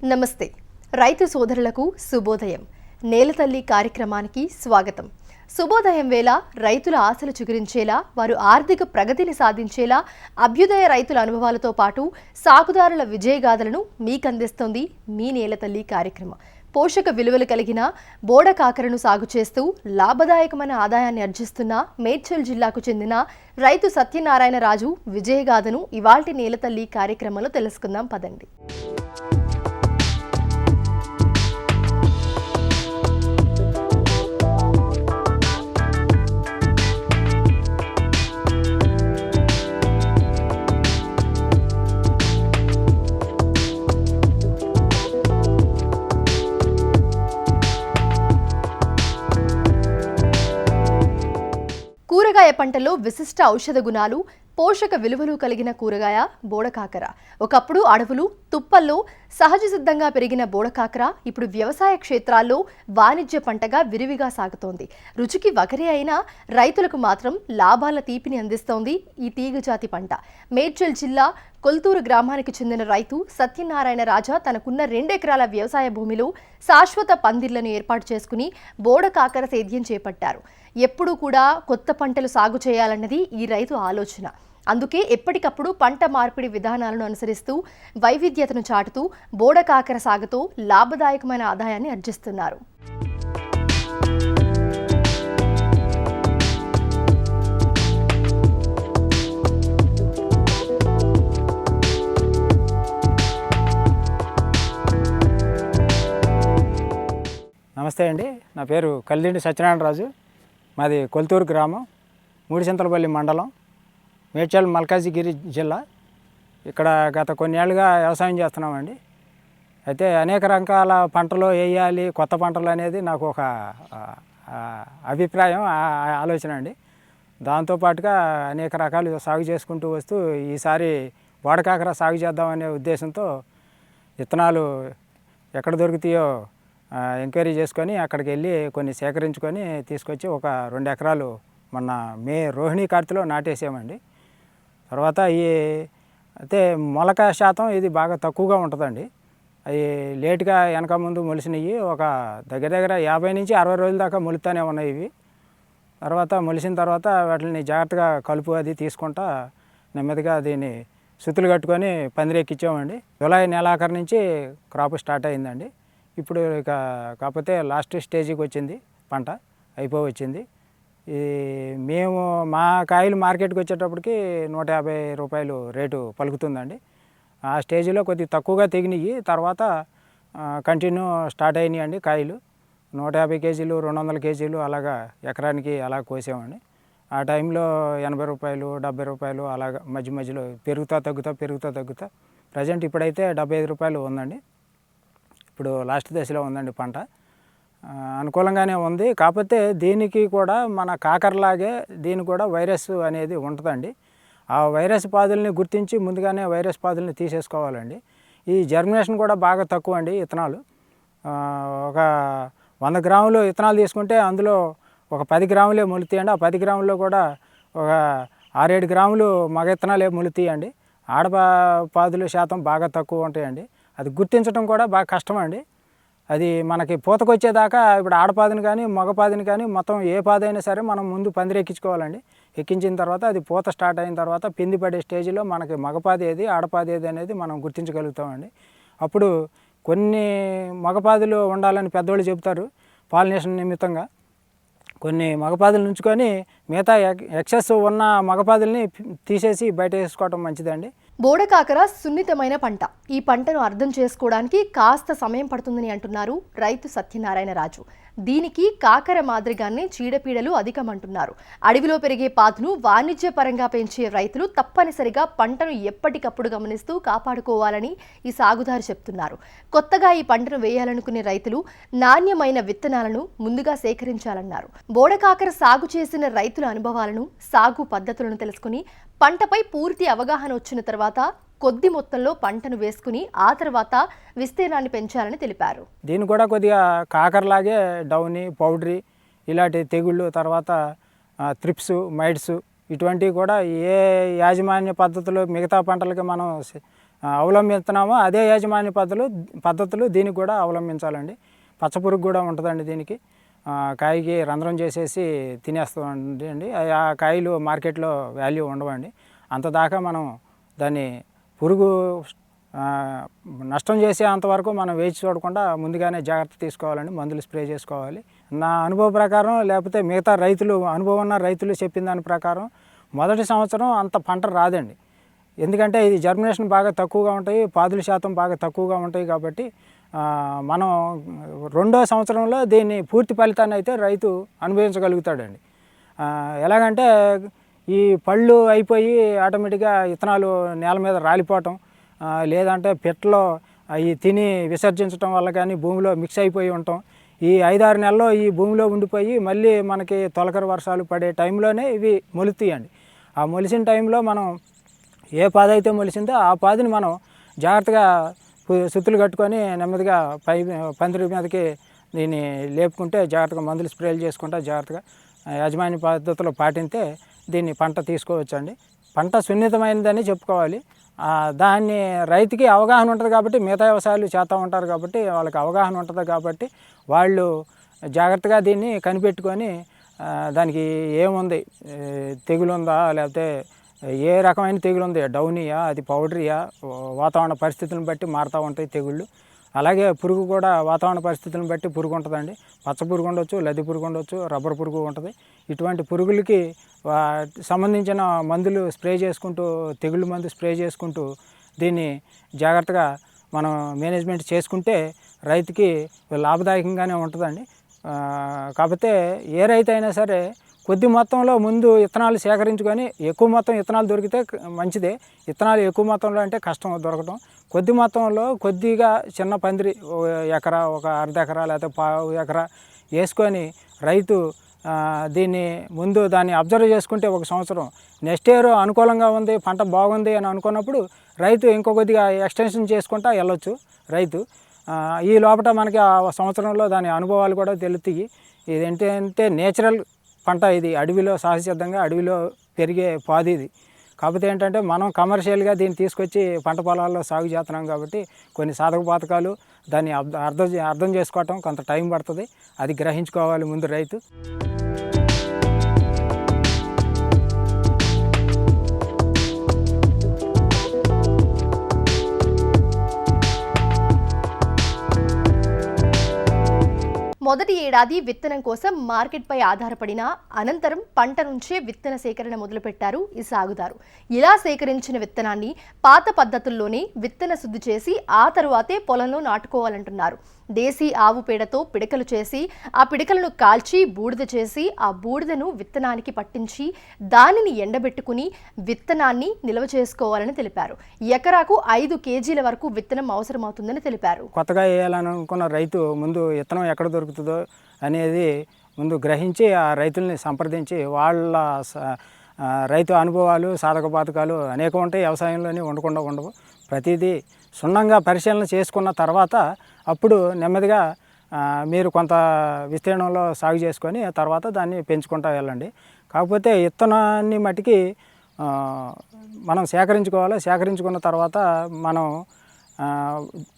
నమస్తే రైతు సోదరులకు శుభోదయం. నేలతల్లి కార్యక్రమానికి స్వాగతం. శుభోదయం వేళ రైతుల ఆశలు చిగురించేలా, వారు ఆర్థిక ప్రగతిని సాధించేలా అభ్యుదయ రైతుల అనుభవాలతో పాటు సాగుదారుల విజయగాథలను మీకందిస్తోంది మీ నేలతల్లి కార్యక్రమం. పోషక విలువలు కలిగిన బోడ కాకరను సాగు చేస్తూ లాభదాయకమైన ఆదాయాన్ని ఆర్జిస్తున్న మేడ్చల్ జిల్లాకు చెందిన రైతు సత్యనారాయణ రాజు విజయగాథను ఇవాల్టి నేలతల్లి కార్యక్రమంలో తెలుసుకుందాం పదండి. కూరగాయ పంటలో విశిష్ట ఔషధ గుణాలు, పోషక విలువలు కలిగిన కూరగాయ బోడకాకర. ఒకప్పుడు అడవులు, తుప్పల్లో సహజ సిద్ధంగా పెరిగిన బోడకాకర ఇప్పుడు వ్యవసాయ క్షేత్రాల్లో వాణిజ్య పంటగా విరివిగా సాగుతోంది. రుచికి వగరే అయినా రైతులకు మాత్రం లాభాల తీపిని అందిస్తోంది ఈ తీగజాతి పంట. మేడ్చల్ జిల్లా కొల్తూరు గ్రామానికి చెందిన రైతు సత్యనారాయణ రాజా తనకున్న 2 ఎకరాల వ్యవసాయ భూమిలో శాశ్వత పందిర్లను ఏర్పాటు చేసుకుని బోడకాకర సేద్యం చేపట్టారు. ఎప్పుడూ కూడా కొత్త పంటలు సాగు చేయాలన్నది ఈ రైతు ఆలోచన. అందుకే ఎప్పటికప్పుడు పంట మార్పిడి విధానాలను అనుసరిస్తూ వైవిధ్యతను చాటుతూ బోడకాకర సాగుతో లాభదాయకమైన ఆదాయాన్ని ఆర్జిస్తున్నారు. నమస్తే అండి, నా పేరు కల్లిండి సత్యనారాయణ రాజు. మాది కొల్తూరు గ్రామం, మూడిచింతలపల్లి మండలం, మేడ్చల్ మల్కాజిగిరి జిల్లా. ఇక్కడ గత కొన్ని ఏళ్ళుగా వ్యవసాయం చేస్తున్నామండి. అయితే అనేక రకాల పంటలు వేయాలి, కొత్త పంటలు అనేది నాకు ఒక అభిప్రాయం, ఆలోచన అండి. దాంతోపాటుగా అనేక రకాలు సాగు చేసుకుంటూ వస్తూ ఈసారి బోడకాకర సాగు చేద్దామనే ఉద్దేశంతో విత్తనాలు ఎక్కడ దొరుకుతాయో ఎంక్వైరీ చేసుకొని అక్కడికి వెళ్ళి కొన్ని సేకరించుకొని తీసుకొచ్చి ఒక 2 ఎకరాలు మొన్న రోహిణి కార్తెలో నాటేసామండి. తర్వాత అయితే మొలక శాతం ఇది బాగా తక్కువగా ఉంటుందండి. అవి లేటుగా వెనక ముందు మొలిసినవి, ఒక దగ్గర 50 నుంచి 60 రోజుల దాకా మొలుతూనే ఉన్నాయి ఇవి. తర్వాత మొలిసిన తర్వాత వాటిని జాగ్రత్తగా కలుపు అది తీసుకుంటా నెమ్మదిగా దీన్ని సుతులు కట్టుకొని పందిరెక్కించామండి. జూలై నెలాఖరు నుంచి క్రాప్ స్టార్ట్ అయిందండి. ఇప్పుడు ఇక కాకపోతే లాస్ట్ స్టేజ్కి వచ్చింది, పంట అయిపోవచ్చింది. మేము మా కాయలు మార్కెట్కి వచ్చేటప్పటికి 150 రూపాయలు రేటు పలుకుతుందండి. ఆ స్టేజ్లో కొద్దిగా తక్కువగా తెగినాయి, తర్వాత కంటిన్యూ స్టార్ట్ అయినాయి అండి. కాయలు 150 కేజీలు, 200 కేజీలు అలాగా ఎకరానికి అలా కోసామండి. ఆ టైంలో 80 రూపాయలు, 70 రూపాయలు అలాగా మధ్యలో పెరుగుతా ప్రజెంట్ ఇప్పుడైతే 75 రూపాయలు ఉందండి. ఇప్పుడు లాస్ట్ దశలో ఉందండి పంట. అనుకూలంగానే ఉంది. కాకపోతే దీనికి కూడా మన కాకరలాగే దీనికి కూడా వైరస్ అనేది ఉంటుందండి. ఆ వైరస్ పాదుల్ని గుర్తించి ముందుగానే వైరస్ పాదుల్ని తీసేసుకోవాలండి. ఈ జర్మినేషన్ కూడా బాగా తక్కువ అండి. విత్తనాలు ఒక 100 గ్రాములు విత్తనాలు తీసుకుంటే అందులో ఒక 10 గ్రాములే మొలుతాయండి. ఆ 10 గ్రాముల్లో కూడా ఒక 6-7 గ్రాములు మగ విత్తనాలే మొలుతాయండి. పాదుల శాతం బాగా తక్కువ ఉంటాయండి. అది గుర్తించడం కూడా బాగా కష్టం అండి. అది మనకి పూతకొచ్చేదాకా ఇప్పుడు ఆడపాదిని కానీ మగపాదిని కానీ మొత్తం ఏ పాదైనా సరే మనం ముందు పందిరెక్కించుకోవాలండి. ఎక్కించిన తర్వాత అది పూత స్టార్ట్ అయిన తర్వాత పిండి పడే స్టేజ్లో మనకి మగపాది ఏది, ఆడపాది ఏది అనేది మనం గుర్తించగలుగుతామండి. అప్పుడు కొన్ని మగపాదులు ఉండాలని పెద్దవాళ్ళు చెబుతారు పాలినేషన్ నిమిత్తంగా. కొన్ని మగపాదులు ఉంచుకొని మిగతా ఎక్సెస్ ఉన్న మగపాదుల్ని తీసేసి బయట వేసుకోవడం మంచిదండి. బోడకాకర సున్నితమైన పంట. ఈ పంటను అర్థం చేసుకోవడానికి కాస్త సమయం పడుతుందని అంటున్నారు రైతు సత్యనారాయణ రాజు. దీనికి కాకర మాదిరిగానే చీడపీడలు అధికమంటున్నారు. అడవిలో పెరిగే పాతును వాణిజ్యపరంగా పెంచే రైతులు తప్పనిసరిగా పంటను ఎప్పటికప్పుడు గమనిస్తూ కాపాడుకోవాలని ఈ సాగుదారు చెప్తున్నారు. కొత్తగా ఈ పంటను వేయాలనుకునే రైతులు నాణ్యమైన విత్తనాలను ముందుగా సేకరించాలన్నారు. బోడకాకర సాగు చేసిన రైతుల అనుభవాలను, సాగు పద్ధతులను తెలుసుకుని పంటపై పూర్తి అవగాహన వచ్చిన తర్వాత కొద్ది మొత్తంలో పంటను వేసుకుని ఆ తర్వాత విస్తీర్ణాన్ని పెంచాలని తెలిపారు. దీన్ని కూడా కొద్దిగా కాకరలాగే డౌని, పౌడరీ ఇలాంటి తెగుళ్ళు, తర్వాత త్రిప్స్, మైట్స్ ఇటువంటివి కూడా ఏ యాజమాన్య పద్ధతిలో మిగతా పంటలకి మనం అవలంబిస్తున్నామో అదే యాజమాన్య పద్ధతులు దీనికి కూడా అవలంబించాలండి. పచ్చపురుగు కూడా ఉంటుందండి దీనికి. కాయకి రంధ్రం చేసేసి తినేస్తుంది అండి. ఆ కాయలు మార్కెట్లో వాల్యూ ఉండవండి. అంత దాకా మనం దాన్ని పురుగు నష్టం చేసే అంతవరకు మనం వేచి చూడకుండా ముందుగానే జాగ్రత్త తీసుకోవాలండి. మందులు స్ప్రే చేసుకోవాలి. నా అనుభవ ప్రకారం లేకపోతే మిగతా అనుభవం ఉన్న రైతులు చెప్పిన దాని ప్రకారం మొదటి సంవత్సరం అంత పంట రాదండి. ఎందుకంటే ఇది జర్మినేషన్ బాగా తక్కువగా ఉంటాయి, పాదుల శాతం బాగా తక్కువగా ఉంటాయి. కాబట్టి మనం రెండో సంవత్సరంలో దీన్ని పూర్తి ఫలితాన్ని అయితే రైతు అనుభవించగలుగుతాడండి. ఎలాగంటే ఈ పళ్ళు అయిపోయి ఆటోమేటిక్గా విత్తనాలు నేల మీద రాలిపోవటం, లేదంటే పిట్టలో అవి తిని విసర్జించడం వల్ల కానీ భూమిలో మిక్స్ అయిపోయి ఉండటం, ఈ 5-6 నెలల్లో ఈ భూమిలో ఉండిపోయి మళ్ళీ మనకి తొలకరి వర్షాలు పడే టైంలోనే ఇవి మొలుతాయండి. ఆ మొలిసిన టైంలో మనం ఏ పాది అయితే మొలిసిందో ఆ పాదిని మనం జాగ్రత్తగా సుత్తులు కట్టుకొని నెమ్మదిగా పందిరి మీదకి దీన్ని లేపుకుంటే, జాగ్రత్తగా మందులు స్ప్రేలు చేసుకుంటే, జాగ్రత్తగా యాజమాన్య పద్ధతులు పాటింటే దీన్ని పంట తీసుకోవచ్చండి. పంట సున్నితమైనదని చెప్పుకోవాలి. దాన్ని రైతుకి అవగాహన ఉంటుంది కాబట్టి, మిగతా వ్యవసాయాలు చేస్తూ ఉంటారు కాబట్టి వాళ్ళకి అవగాహన ఉంటుంది కాబట్టి వాళ్ళు జాగ్రత్తగా దీన్ని కనిపెట్టుకొని దానికి ఏముంది, తెగులు ఉందా లేకపోతే ఏ రకమైన తెగులు ఉంది, డౌనీయా అది పౌడరీయా, వాతావరణ పరిస్థితులను బట్టి మారుతూ ఉంటాయి తెగుళ్ళు. అలాగే పురుగు కూడా వాతావరణ పరిస్థితులను బట్టి పురుగు ఉంటుందండి. పచ్చ పురుగు ఉండొచ్చు, లద్ది పురుగు ఉండొచ్చు, రబ్బర్ పురుగు ఉంటుంది. ఇటువంటి పురుగులకి సంబంధించిన మందులు స్ప్రే చేసుకుంటూ, తెగుళ్ళు మందు స్ప్రే చేసుకుంటూ దీన్ని జాగ్రత్తగా మనం మేనేజ్మెంట్ చేసుకుంటే రైతుకి లాభదాయకంగానే ఉంటుందండి. కాకపోతే ఏ రైతు అయినా సరే కొద్ది మొత్తంలో ముందు విత్తనాలు సేకరించుకొని, ఎక్కువ మొత్తం విత్తనాలు దొరికితే మంచిదే. విత్తనాలు ఎక్కువ మొత్తంలో అంటే కష్టం దొరకడం. కొద్ది మొత్తంలో కొద్దిగా చిన్న పందిరి, ఎకరా, ఒక అర్ధ ఎకరా లేకపోతే పావు ఎకరా వేసుకొని రైతు దీన్ని ముందు దాన్ని అబ్జర్వ్ చేసుకుంటే ఒక సంవత్సరం, నెక్స్ట్ ఇయర్ అనుకూలంగా ఉంది, పంట బాగుంది అని అనుకున్నప్పుడు రైతు ఇంకో కొద్దిగా ఎక్స్టెన్షన్ చేసుకుంటా వెళ్ళొచ్చు రైతు. ఈ లోపల మనకి ఆ సంవత్సరంలో దాని అనుభవాలు కూడా తెలుస్తాయి. ఇదేంటంటే నేచురల్ పంట, ఇది అడవిలో సహజసిద్ధంగా అడవిలో పెరిగే పాది ఇది. కాకపోతే ఏంటంటే మనం కమర్షియల్గా దీన్ని తీసుకొచ్చి పంట పొలాల్లో సాగు చేస్తున్నాం కాబట్టి కొన్ని సాధక బాధకాలు దాన్ని అర్థం చేసుకోవటం కొంత టైం పడుతుంది. అది గ్రహించుకోవాలి ముందు రైతు. మొదటి ఏడాది విత్తనం కోసం మార్కెట్పై ఆధారపడిన అనంతరం పంట నుంచే విత్తన సేకరణ మొదలుపెట్టారు ఈ సాగుదారు. ఇలా సేకరించిన విత్తనాన్ని పాత పద్ధతుల్లోనే విత్తన శుద్ధి చేసి ఆ తరువాతే పొలంలో నాటుకోవాలంటున్నారు. దేశీ ఆవు పేడతో పిడకలు చేసి ఆ పిడకలను కాల్చి బూడిద చేసి ఆ బూడిదను విత్తనానికి పట్టించి దానిని ఎండబెట్టుకుని విత్తనాన్ని నిల్వ చేసుకోవాలని తెలిపారు. ఎకరాకు 5 కేజీల వరకు విత్తనం అవసరమవుతుందని తెలిపారు. కొత్తగా వేయాలనుకున్న రైతు ముందు విత్తనం ఎక్కడ దొరుకుతుందో అనేది ముందు గ్రహించి ఆ రైతుల్ని సంప్రదించి వాళ్ళ రైతు అనుభవాలు, సాధక బాధకాలు అనేకం ఉంటాయి. వ్యవసాయంలోనే ఉండకుండా ఉండవు. ప్రతిదీ క్షుణ్ణంగా పరిశీలన చేసుకున్న తర్వాత అప్పుడు నెమ్మదిగా మీరు కొంత విస్తీర్ణంలో సాగు చేసుకొని తర్వాత దాన్ని పెంచుకుంటూ వెళ్ళండి. కాకపోతే విత్తనాన్ని మట్టికి మనం సేకరించుకోవాలి. సేకరించుకున్న తర్వాత మనం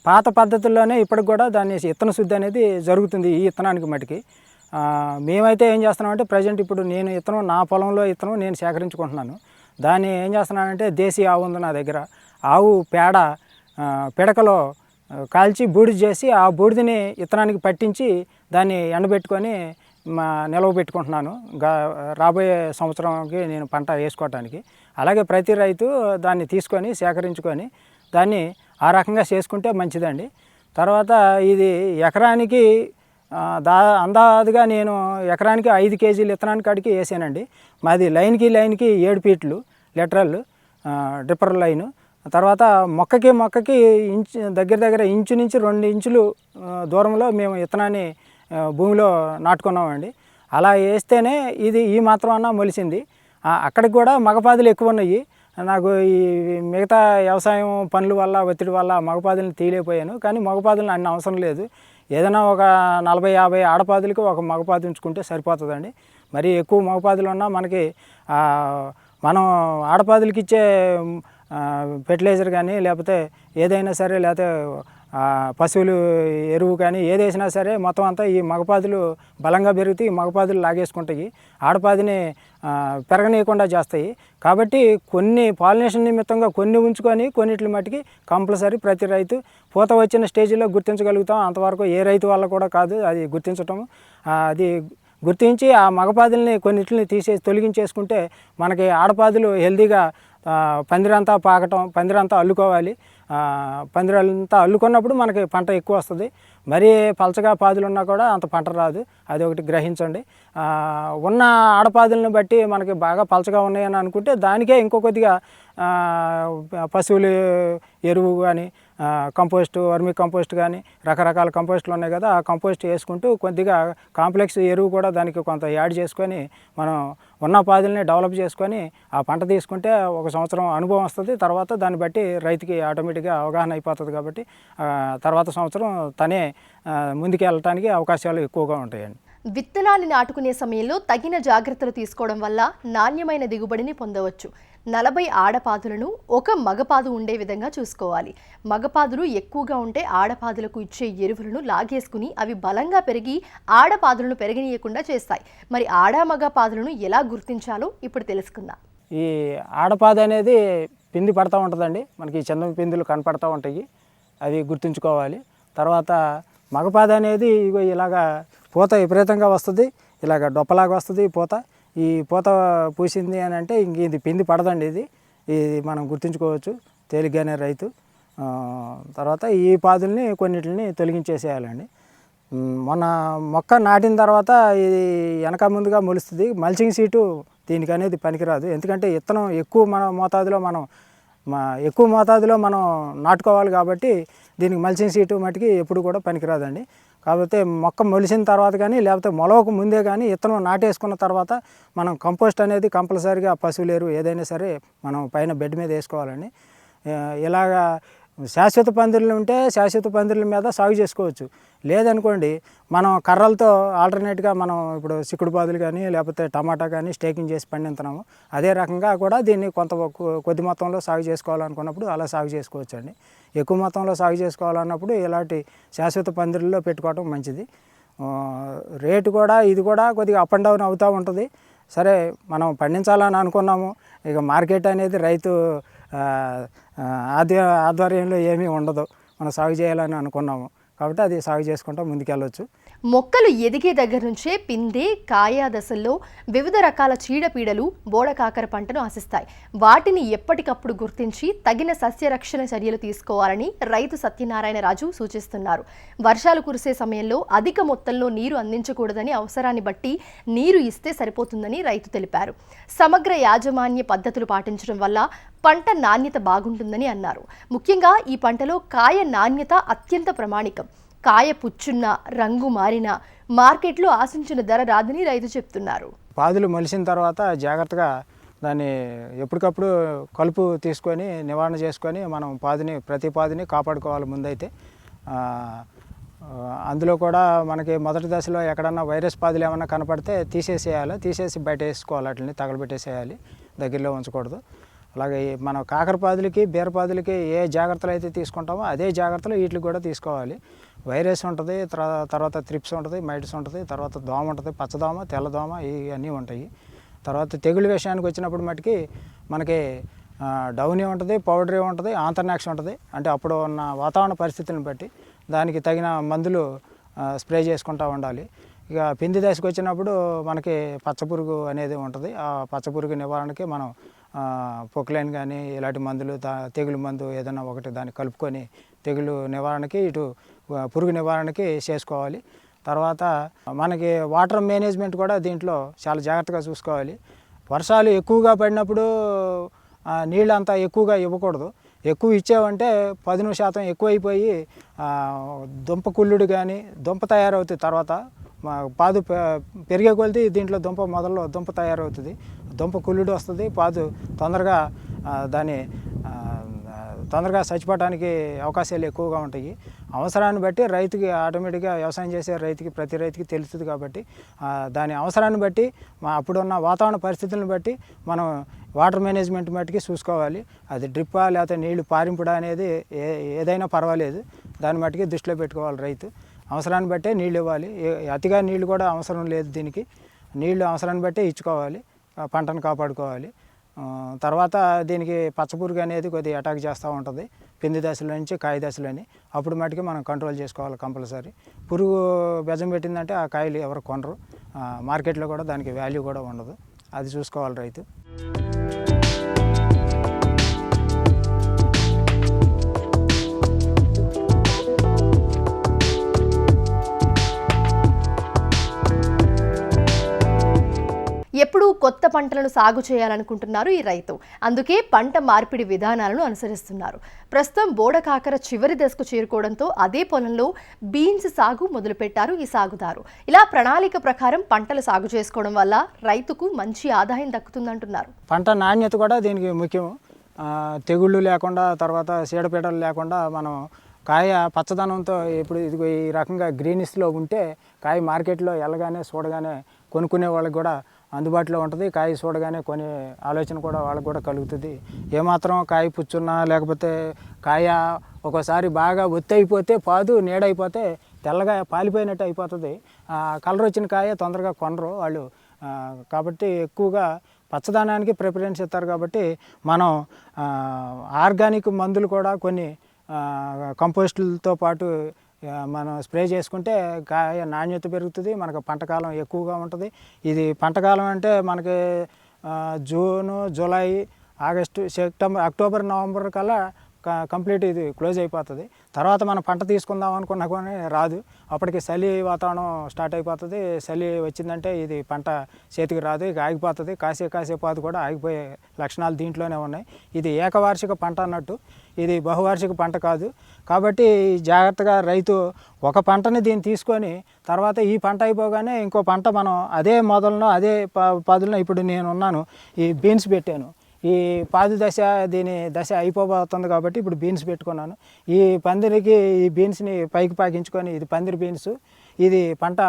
పాత పద్ధతుల్లోనే ఇప్పటికి కూడా దాన్ని విత్తన శుద్ధి అనేది జరుగుతుంది ఈ విత్తనానికి మట్టికి. మేమైతే ఏం చేస్తున్నామంటే ప్రజెంట్ ఇప్పుడు నేను విత్తనం, నా పొలంలో విత్తనం నేను సేకరించుకుంటున్నాను. దాన్ని ఏం చేస్తున్నానంటే దేశీ ఆవు ఉంది నా దగ్గర. ఆవు పేడ పిడకలో కాల్చి బూడిద చేసి ఆ బూడిదని విత్తనానికి పట్టించి దాన్ని ఎండబెట్టుకొని నిల్వ పెట్టుకుంటున్నాను రాబోయే సంవత్సరంకి నేను పంట వేసుకోవటానికి. అలాగే ప్రతి రైతు దాన్ని తీసుకొని సేకరించుకొని దాన్ని ఆ రకంగా చేసుకుంటే మంచిదండి. తర్వాత ఇది ఎకరానికి అందాదుగా నేను ఎకరానికి 5 కేజీలు విత్తనానికి కాడికి వేసానండి. మాది లైన్కి 7 ఫీట్లు లెటరల్ డ్రిప్పర్ లైను. తర్వాత మొక్కకి దగ్గర ఇంచు నుంచి 2 ఇంచులు దూరంలో మేము విత్తనాన్ని భూమిలో నాటుకున్నామండి. అలా వేస్తేనే ఇది ఈ మాత్రం అన్నా మొలిసింది. అక్కడికి కూడా మగపాదులు ఎక్కువ ఉన్నాయి. నాకు ఈ మిగతా వ్యవసాయం పనుల వల్ల, ఒత్తిడి వల్ల మగపాదులను తీయలేకపోయాను. కానీ మగపాదులను అన్ని అవసరం లేదు. ఏదైనా ఒక 40-50 ఆడపాదులకి ఒక మగపాదు ఉంచుకుంటే సరిపోతుందండి. మరి ఎక్కువ మగపాదులు ఉన్నా మనకి మనం ఆడపాదులకి ఇచ్చే ఫెర్టిలైజర్ కానీ లేకపోతే ఏదైనా సరే, లేకపోతే పశువులు ఎరువు కానీ ఏది వేసినా సరే మొత్తం అంతా ఈ మగపాదులు బలంగా పెరుగుతాయి, ఈ మగపాదులు లాగేసుకుంటాయి, ఆడపాదిని పెరగనీయకుండా చేస్తాయి. కాబట్టి కొన్ని పాలినేషన్ నిమిత్తంగా కొన్ని ఉంచుకొని కొన్నిటి మట్టుకి కంపల్సరీ ప్రతి రైతు పూత వచ్చిన స్టేజ్లో గుర్తించగలుగుతాం. అంతవరకు ఏ రైతు వల్ల కూడా కాదు అది గుర్తించటం. అది గుర్తించి ఆ మగపాదుల్ని కొన్నిటిని తీసేసి తొలగించేసుకుంటే మనకి ఆడపాదులు హెల్తీగా పందిరంతా పాకటం, పందిరంతా అల్లుకోవాలి. పందిరంతా అల్లుకున్నప్పుడు మనకి పంట ఎక్కువ వస్తుంది. మరీ పలచగా పాదులు ఉన్నా కూడా అంత పంట రాదు, అది ఒకటి గ్రహించండి. ఉన్న ఆడపాదులను బట్టి మనకి బాగా పలచగా ఉన్నాయని అనుకుంటే దానికే ఇంకో కొద్దిగా పశువులు ఎరువు కానీ, కంపోస్టు, వర్మీ కంపోస్ట్ కానీ రకరకాల కంపోస్టులు ఉన్నాయి కదా, ఆ కంపోస్ట్ వేసుకుంటూ కొద్దిగా కాంప్లెక్స్ ఎరువు కూడా దానికి కొంత యాడ్ చేసుకొని మనం ఉన్న పాదుల్ని డెవలప్ చేసుకొని ఆ పంట తీసుకుంటే 1 సంవత్సరం అనుభవం వస్తుంది. తర్వాత దాన్ని బట్టి రైతుకి ఆటోమేటిక్గా అవగాహన అయిపోతుంది. కాబట్టి తర్వాత సంవత్సరం తనే ముందుకు వెళ్ళటానికి అవకాశాలు ఎక్కువగా ఉంటాయండి. విత్తనాన్ని నాటుకునే సమయంలో తగిన జాగ్రత్తలు తీసుకోవడం వల్ల నాణ్యమైన దిగుబడిని పొందవచ్చు. 40 ఆడపాదులను ఒక మగపాదు ఉండే విధంగా చూసుకోవాలి. మగపాదులు ఎక్కువగా ఉంటే ఆడపాదులకు ఇచ్చే ఎరువులను లాగేసుకుని అవి బలంగా పెరిగి ఆడపాదులను పెరగనీయకుండా చేస్తాయి. మరి ఆడ మగ పాదులను ఎలా గుర్తించాలో ఇప్పుడు తెలుసుకుందాం. ఈ ఆడపాదు అనేది పిండి పడతా ఉంటుందండి, మనకి చందం పిందులు కనపడతా ఉంటాయి, అవి గుర్తుంచుకోవాలి. తర్వాత మగపాద అనేది ఇగో ఇలాగా పూత విపరీతంగా వస్తుంది, ఇలాగ డొప్పలాగా వస్తుంది పూత. ఈ పూత పూసింది అని అంటే ఇంక ఇది పిండి పడదండి, ఇది మనం గుర్తుంచుకోవచ్చు తేలిగ్గానే రైతు. తర్వాత ఈ పాదుల్ని కొన్నిటిని తొలగించేసేయాలండి. మొన్న మొక్క నాటిన తర్వాత ఇది వెనక ముందుగా మొలుస్తుంది. మల్చింగ్ సీటు దీనికి అనేది పనికిరాదు, ఎందుకంటే విత్తనం ఎక్కువ ఎక్కువ మోతాదులో మనం నాటుకోవాలి. కాబట్టి దీనికి మల్చింగ్ సీటు మటుకి ఎప్పుడు కూడా పనికిరాదండి. కాకపోతే మొక్క మొలిసిన తర్వాత కానీ లేకపోతే మొలవకు ముందే కానీ విత్తనం నాటేసుకున్న తర్వాత మనం కంపోస్ట్ అనేది కంపల్సరీగా పశువుల ఎరువు ఏదైనా సరే మనం పైన బెడ్ మీద వేసుకోవాలండి. ఇలాగా శాశ్వత పందిర్లు ఉంటే శాశ్వత పందిర్ల మీద సాగు చేసుకోవచ్చు. లేదనుకోండి మనం కర్రలతో ఆల్టర్నేట్గా మనం ఇప్పుడు చిక్కుడు పాదులు కానీ లేకపోతే టమాటా కానీ స్టేకింగ్ చేసి పండిస్తున్నాము, అదే రకంగా కూడా దీన్ని కొద్ది మొత్తంలో సాగు చేసుకోవాలనుకున్నప్పుడు అలా సాగు చేసుకోవచ్చు అండి. ఎక్కువ మొత్తంలో సాగు చేసుకోవాలన్నప్పుడు ఇలాంటి శాశ్వత పందిర్లలో పెట్టుకోవడం మంచిది. రేటు కూడా ఇది కూడా కొద్దిగా అప్ అండ్ డౌన్ అవుతూ ఉంటుంది. సరే మనం పండించాలని అనుకున్నాము, ఇక మార్కెట్ అనేది రైతు ఆధ్వర్యంలో ఏమీ ఉండదు, మనం సాగు చేయాలని అనుకున్నాము కాబట్టి అది సాగు చేసుకుంటూ ముందుకెళ్ళవచ్చు. మొక్కలు ఎదిగే దగ్గర నుంచే పిందె, కాయ దశల్లో వివిధ రకాల చీడపీడలు బోడకాకర పంటను ఆశిస్తాయి. వాటిని ఎప్పటికప్పుడు గుర్తించి తగిన సస్యరక్షణ చర్యలు తీసుకోవాలని రైతు సత్యనారాయణ రాజు సూచిస్తున్నారు. వర్షాలు కురిసే సమయంలో అధిక మొత్తంలో నీరు అందించకూడదని, అవసరాన్ని బట్టి నీరు ఇస్తే సరిపోతుందని రైతు తెలిపారు. సమగ్ర యాజమాన్య పద్ధతులు పాటించడం వల్ల పంట నాణ్యత బాగుంటుందని అన్నారు. ముఖ్యంగా ఈ పంటలో కాయ నాణ్యత అత్యంత ప్రమాణికం. కాయ పుచ్చున్న, రంగు మారిన మార్కెట్లో ఆశించిన ధర రాదని రైతు చెప్తున్నారు. పాదులు మొలిసిన తర్వాత జాగ్రత్తగా దాన్ని ఎప్పటికప్పుడు కలుపు తీసుకొని నివారణ చేసుకొని మనం ప్రతి పాదిని కాపాడుకోవాలి. ముందైతే అందులో కూడా మనకి మొదటి దశలో ఎక్కడన్నా వైరస్ పాదులు ఏమన్నా కనపడితే తీసేసేయాలి, తీసేసి బయట వేసుకోవాలి, వాటిని తగలబెట్టేసేయాలి, దగ్గరలో ఉంచకూడదు. అలాగే మనం కాకరపాదులకి బీరపాదులకి ఏ జాగ్రత్తలు అయితే తీసుకుంటామో అదే జాగ్రత్తలు వీటికి కూడా తీసుకోవాలి. వైరస్ ఉంటుంది, తర్వాత త్రిప్స్ ఉంటుంది, మైట్స్ ఉంటుంది, తర్వాత దోమ ఉంటుంది, పచ్చదోమ, తెల్లదోమ ఇవన్నీ ఉంటాయి. తర్వాత తెగులు విషయానికి వచ్చినప్పుడు మటుకి మనకి డౌనీ ఉంటుంది, పౌడరీ ఉంటుంది, ఆంతర్నాక్స్ ఉంటుంది. అంటే అప్పుడు ఉన్న వాతావరణ పరిస్థితులను బట్టి దానికి తగిన మందులు స్ప్రే చేసుకుంటూ ఉండాలి. ఇక పిండి దశకు వచ్చినప్పుడు మనకి పచ్చపురుగు అనేది ఉంటుంది. ఆ పచ్చపురుగు నివారణకి మనం పొక్లైన్ కానీ ఇలాంటి మందులు, తెగులు మందు ఏదైనా ఒకటి దాన్ని కలుపుకొని తెగులు నివారణకి ఇటు పురుగు నివారణకి చేసుకోవాలి. తర్వాత మనకి వాటర్ మేనేజ్మెంట్ కూడా దీంట్లో చాలా జాగ్రత్తగా చూసుకోవాలి. వర్షాలు ఎక్కువగా పడినప్పుడు నీళ్ళు అంతా ఎక్కువగా ఇవ్వకూడదు. ఎక్కువ ఇచ్చామంటే 10% ఎక్కువ అయిపోయి దుంప కుళ్ళుడు కానీ దుంప తయారవుతుంది. తర్వాత పాదు పెరిగే కొలిది దీంట్లో మొదల్లో దుంప తయారవుతుంది, దుంప కుళ్ళుడు వస్తుంది, పాదు తొందరగా దాని తొందరగా చచ్చిపోవడానికి అవకాశాలు ఎక్కువగా ఉంటాయి. అవసరాన్ని బట్టి రైతుకి ఆటోమేటిక్గా వ్యవసాయం చేసే రైతుకి ప్రతి రైతుకి తెలుస్తుంది కాబట్టి దాని అవసరాన్ని బట్టి అప్పుడున్న వాతావరణ పరిస్థితులను బట్టి మనం వాటర్ మేనేజ్మెంట్ మట్టుకి చూసుకోవాలి. అది డ్రిప్పా లేకపోతే నీళ్లు పారింపుడా అనేది ఏదైనా పర్వాలేదు, దాన్ని మట్టుకి దృష్టిలో పెట్టుకోవాలి రైతు. అవసరాన్ని బట్టే నీళ్ళు ఇవ్వాలి. అతిగా నీళ్ళు కూడా అవసరం లేదు, దీనికి నీళ్లు అవసరాన్ని బట్టే ఇచ్చుకోవాలి, పంటను కాపాడుకోవాలి. తర్వాత దీనికి పచ్చపురుగు అనేది కొద్దిగా అటాక్ చేస్తూ ఉంటుంది పిండి దశల నుంచి కాయ దశలని. అప్పుడు మటుకు మనం కంట్రోల్ చేసుకోవాలి కంపల్సరీ. పురుగు బెజం పెట్టిందంటే ఆ కాయలు ఎవరు కొనరు, మార్కెట్లో కూడా దానికి వాల్యూ కూడా ఉండదు. అది చూసుకోవాలి రైతు. ఎప్పుడూ కొత్త పంటలను సాగు చేయాలనుకుంటున్నారు ఈ రైతు. అందుకే పంట మార్పిడి విధానాలను అనుసరిస్తున్నారు. ప్రస్తుతం బోడకాకర చివరి దశకు చేరుకోవడంతో అదే పొలంలో బీన్స్ సాగు మొదలుపెట్టారు ఈ సాగుదారు. ఇలా ప్రణాళిక ప్రకారం పంటలు సాగు చేసుకోవడం వల్ల రైతుకు మంచి ఆదాయం దక్కుతుందంటున్నారు. పంట నాణ్యత కూడా దీనికి ముఖ్యం. తెగుళ్ళు లేకుండా, తర్వాత చీడపీడలు లేకుండా మనం కాయ పచ్చదనంతో ఇప్పుడు ఇది ఈ రకంగా గ్రీనిష్లో ఉంటే కాయ మార్కెట్లో వెళ్ళగానే చూడగానే కొనుక్కునే వాళ్ళకి కూడా అందుబాటులో ఉంటుంది. కాయ చూడగానే కొనే ఆలోచన కూడా వాళ్ళకి కూడా కలుగుతుంది. ఏమాత్రం కాయ పుచ్చున్నా లేకపోతే కాయ ఒక్కోసారి బాగా ఒత్తి అయిపోతే పాదు నీడైపోతే తెల్లగా పాలిపోయినట్టు అయిపోతుంది. కలర్ వచ్చిన కాయ తొందరగా కొనరు వాళ్ళు. కాబట్టి ఎక్కువగా పచ్చదనానికి ప్రిఫరెన్స్ ఇస్తారు. కాబట్టి మనం ఆర్గానిక్ మందులు కూడా కొన్ని కంపోస్టులతో పాటు మనం స్ప్రే చేసుకుంటే కాయ నాణ్యత పెరుగుతుంది, మనకు పంటకాలం ఎక్కువగా ఉంటుంది. ఇది పంటకాలం అంటే మనకి June, July, August, September, October, November కల్లా కంప్లీట్ ఇది క్లోజ్ అయిపోతుంది. తర్వాత మనం పంట తీసుకుందాం అనుకున్నా కానీ రాదు. అప్పటికి చలి వాతావరణం స్టార్ట్ అయిపోతుంది. చలి వచ్చిందంటే ఇది పంట చేతికి రాదు, ఇక ఆగిపోతుంది. కాసేపాదు కూడా ఆగిపోయే లక్షణాలు దీంట్లోనే ఉన్నాయి. ఇది ఏకవార్షిక పంట అన్నట్టు, ఇది బహువార్షిక పంట కాదు. కాబట్టి జాగ్రత్తగా రైతు ఒక పంటని దీన్ని తీసుకొని తర్వాత ఈ పంట అయిపోగానే ఇంకో పంట మనం అదే మొదలను అదే పాదులను, ఇప్పుడు నేను ఉన్నాను ఈ బీన్స్ పెట్టాను, ఈ పాదు దశ దీని దశ అయిపోతుంది కాబట్టి ఇప్పుడు బీన్స్ పెట్టుకున్నాను. ఈ పందిరికి ఈ బీన్స్ని పైకి పాకించుకొని ఇది పందిరి బీన్స్, ఇది పంట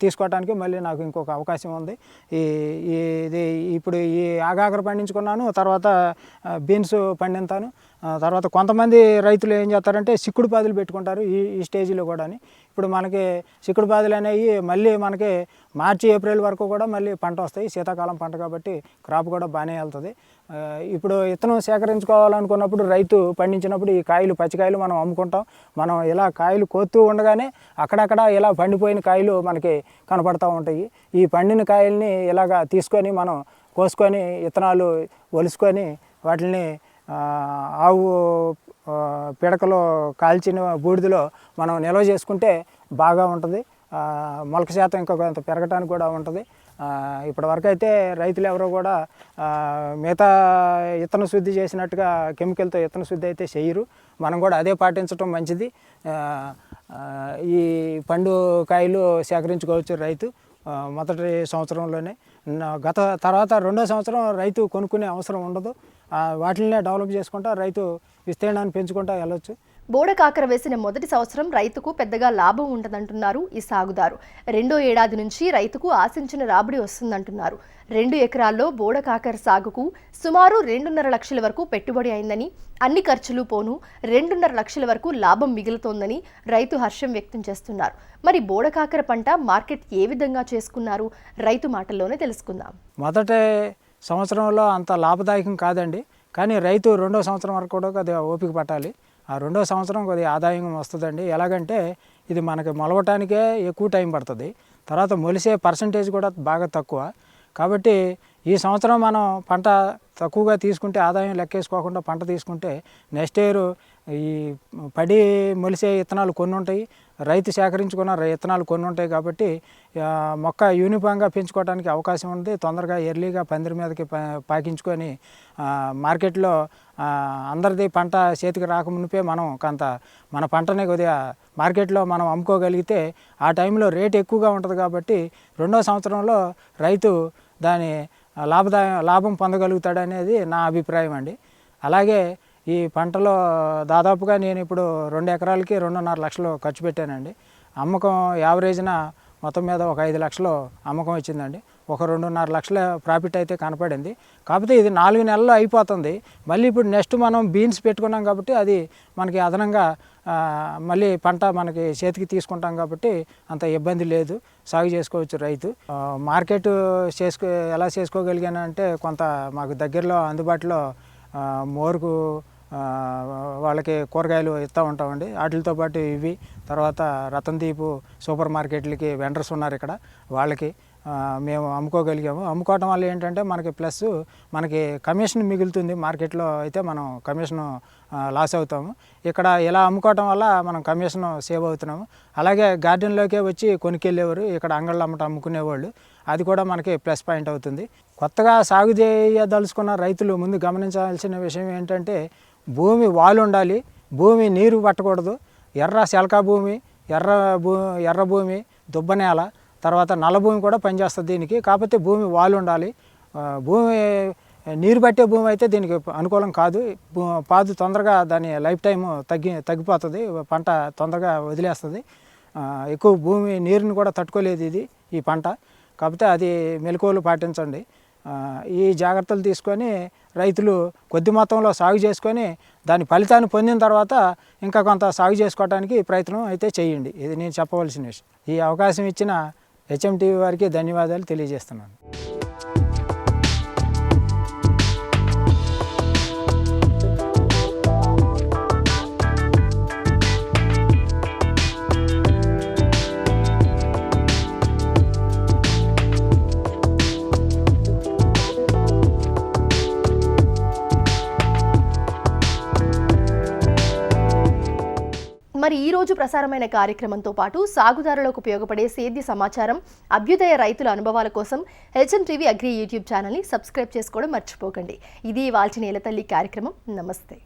తీసుకోవడానికి మళ్ళీ నాకు ఇంకొక అవకాశం ఉంది. ఇది ఇప్పుడు ఈ ఆగాకర పండించుకున్నాను, తర్వాత బీన్స్ పండింతాను. తర్వాత కొంతమంది రైతులు ఏం చేస్తారంటే సిక్కుడు పాదులు పెట్టుకుంటారు ఈ స్టేజ్లో కూడా. ఇప్పుడు మనకి సిక్కుడు పాదులు అనేవి మళ్ళీ మనకి మార్చి, ఏప్రిల్ వరకు కూడా మళ్ళీ పంట వస్తాయి. శీతాకాలం పంట కాబట్టి క్రాప్ కూడా బాగానే వెళ్తుంది. ఇప్పుడు విత్తనం సేకరించుకోవాలనుకున్నప్పుడు రైతు పండించినప్పుడు ఈ కాయలు పచ్చికాయలు మనం అమ్ముకుంటాం. మనం ఇలా కాయలు కోస్తూ ఉండగానే అక్కడక్కడ ఇలా పండిపోయిన కాయలు మనకి కనపడతా ఉంటాయి. ఈ పండిన కాయల్ని ఇలాగా తీసుకొని మనం కోసుకొని విత్తనాలు ఒలుసుకొని వాటిని ఆవు పిడకలో కాల్చిన బూడిదలో మనం నిల్వ చేసుకుంటే బాగా ఉంటుంది. మొలక శాతం ఇంకా కొంత పెరగటానికి కూడా ఉంటుంది. ఇప్పటివరకు అయితే రైతులు ఎవరో కూడా మిగతా విత్తన శుద్ధి చేసినట్టుగా కెమికల్తో విత్తన శుద్ధి అయితే చేయరు. మనం కూడా అదే పాటించడం మంచిది. ఈ పండు కాయలు సేకరించుకోవచ్చు రైతు మొదటి సంవత్సరంలోనే. తర్వాత రెండో సంవత్సరం రైతు కొనుక్కునే అవసరం ఉండదు. వాటినే డెవలప్ చేసుకుంటా రైతు విస్తీర్ణాన్ని పెంచుకుంటా వెళ్ళొచ్చు. బోడకాకర వేసిన మొదటి సంవత్సరం రైతుకు పెద్దగా లాభం ఉండదంటున్నారు ఈ సాగుదారు. రెండో ఏడాది నుంచి రైతుకు ఆశించిన రాబడి వస్తుందంటున్నారు. 2 ఎకరాల్లో బోడకాకర సాగుకు సుమారు 2.5 లక్షల వరకు పెట్టుబడి అయిందని, అన్ని ఖర్చులు పోను 2.5 లక్షల వరకు లాభం మిగులుతోందని రైతు హర్షం వ్యక్తం చేస్తున్నారు. మరి బోడకాకర పంట మార్కెట్ ఏ విధంగా చేసుకున్నారు రైతు మాటల్లోనే తెలుసుకుందాం. మొదటి సంవత్సరంలో అంత లాభదాయకం కాదండి, కానీ రైతు రెండో సంవత్సరం వరకు కూడా కొద్దిగా ఓపిక పట్టాలి. ఆ రెండో సంవత్సరం కొద్దిగా ఆదాయం వస్తుందండి. ఎలాగంటే ఇది మనకి మొలవటానికే ఎక్కువ టైం పడుతుంది, తర్వాత మొలిసే పర్సంటేజ్ కూడా బాగా తక్కువ. కాబట్టి ఈ సంవత్సరం మనం పంట తక్కువగా తీసుకుంటే, ఆదాయం లెక్కేసుకోకుండా పంట తీసుకుంటే నెక్స్ట్ ఇయర్ ఈ పడి మొలిసే విత్తనాలు కొన్ని ఉంటాయి, రైతు సేకరించుకున్న విత్తనాలు కొన్ని ఉంటాయి. కాబట్టి మొక్క యూనిఫామ్గా పెంచుకోవడానికి అవకాశం ఉంది. తొందరగా ఎర్లీగా పందిరి మీదకి పాకించుకొని మార్కెట్లో అందరిది పంట చేతికి రాకమునిపే మనం కొంత మన పంటని కొద్దిగా మార్కెట్లో మనం అమ్ముకోగలిగితే ఆ టైంలో రేట్ ఎక్కువగా ఉంటుంది. కాబట్టి రెండో సంవత్సరంలో రైతు దాని లాభం పొందగలుగుతాడనేది నా అభిప్రాయం అండి. అలాగే ఈ పంటలో దాదాపుగా నేను ఇప్పుడు 2 ఎకరాలకి 2.5 లక్షలు ఖర్చు పెట్టానండి. అమ్మకం యావరేజ్న మొత్తం మీద ఒక 5 లక్షలు అమ్మకం వచ్చిందండి. ఒక 2.5 లక్షల ప్రాఫిట్ అయితే కనపడింది. కాకపోతే ఇది 4 నెలల్లో అయిపోతుంది. మళ్ళీ ఇప్పుడు నెక్స్ట్ మనం బీన్స్ పెట్టుకున్నాం కాబట్టి అది మనకి అదనంగా మళ్ళీ పంట మనకి చేతికి తీసుకుంటాం కాబట్టి అంత ఇబ్బంది లేదు, సాగు చేసుకోవచ్చు రైతు. మార్కెట్ ఎలా చేసుకోగలిగానంటే కొంత మాకు దగ్గరలో అందుబాటులో మోరుకు వాళ్ళకి కూరగాయలు ఇస్తూ ఉంటామండి. వాటితో పాటు ఇవి తర్వాత రతన్దీపు సూపర్ మార్కెట్లకి వెండర్స్ ఉన్నారు ఇక్కడ, వాళ్ళకి మేము అమ్ముకోగలిగాము. అమ్ముకోవటం వల్ల ఏంటంటే మనకి ప్లస్ మనకి కమిషన్ మిగులుతుంది. మార్కెట్లో అయితే మనం కమిషన్ లాస్ అవుతాము. ఇక్కడ ఇలా అమ్ముకోవటం వల్ల మనం కమిషన్ సేవ్ అవుతున్నాము. అలాగే గార్డెన్లోకే వచ్చి కొనుక్కెళ్ళేవారు, ఇక్కడ అంగళ్ళు అమ్ముకునేవాళ్ళు, అది కూడా మనకి ప్లస్ పాయింట్ అవుతుంది. కొత్తగా సాగు చేయదలుచుకున్న రైతులు ముందు గమనించాల్సిన విషయం ఏంటంటే భూమి వాలు ఉండాలి, భూమి నీరు పట్టకూడదు. శెలకా భూమి, ఎర్ర భూమి, దుబ్బ నేల, తర్వాత నల్ల భూమి కూడా పనిచేస్తుంది దీనికి. కాకపోతే భూమి వాలు ఉండాలి. భూమి నీరు పట్టే భూమి అయితే దీనికి అనుకూలం కాదు. పాదు తొందరగా దాని లైఫ్ టైం తగ్గిపోతుంది, పంట తొందరగా వదిలేస్తుంది. ఎక్కువ భూమి నీరుని కూడా తట్టుకోలేదు ఈ పంట. కాకపోతే అది మెలకువలు పాటించండి. ఈ జాగ్రత్తలు తీసుకొని రైతులు కొద్ది మొత్తంలో సాగు చేసుకొని దాని ఫలితాన్ని పొందిన తర్వాత ఇంకా కొంత సాగు చేసుకోవడానికి ప్రయత్నం అయితే చేయండి. ఇది నేను చెప్పవలసిన విషయం. ఈ అవకాశం ఇచ్చిన హెచ్ఎంటీవీ వారికి ధన్యవాదాలు తెలియజేస్తున్నాను. మరి ఈ రోజు ప్రసారమైన కార్యక్రమంతో పాటు సాగుదారులకు ఉపయోగపడే సేద్య సమాచారం, అభ్యుదయ రైతుల అనుభవాల కోసం హెచ్ఎంటీవీ అగ్రి యూట్యూబ్ ఛానల్ని సబ్స్క్రైబ్ చేసుకోవడం మర్చిపోకండి. ఇది ఇవాల్టి నేలతల్లి కార్యక్రమం. నమస్తే.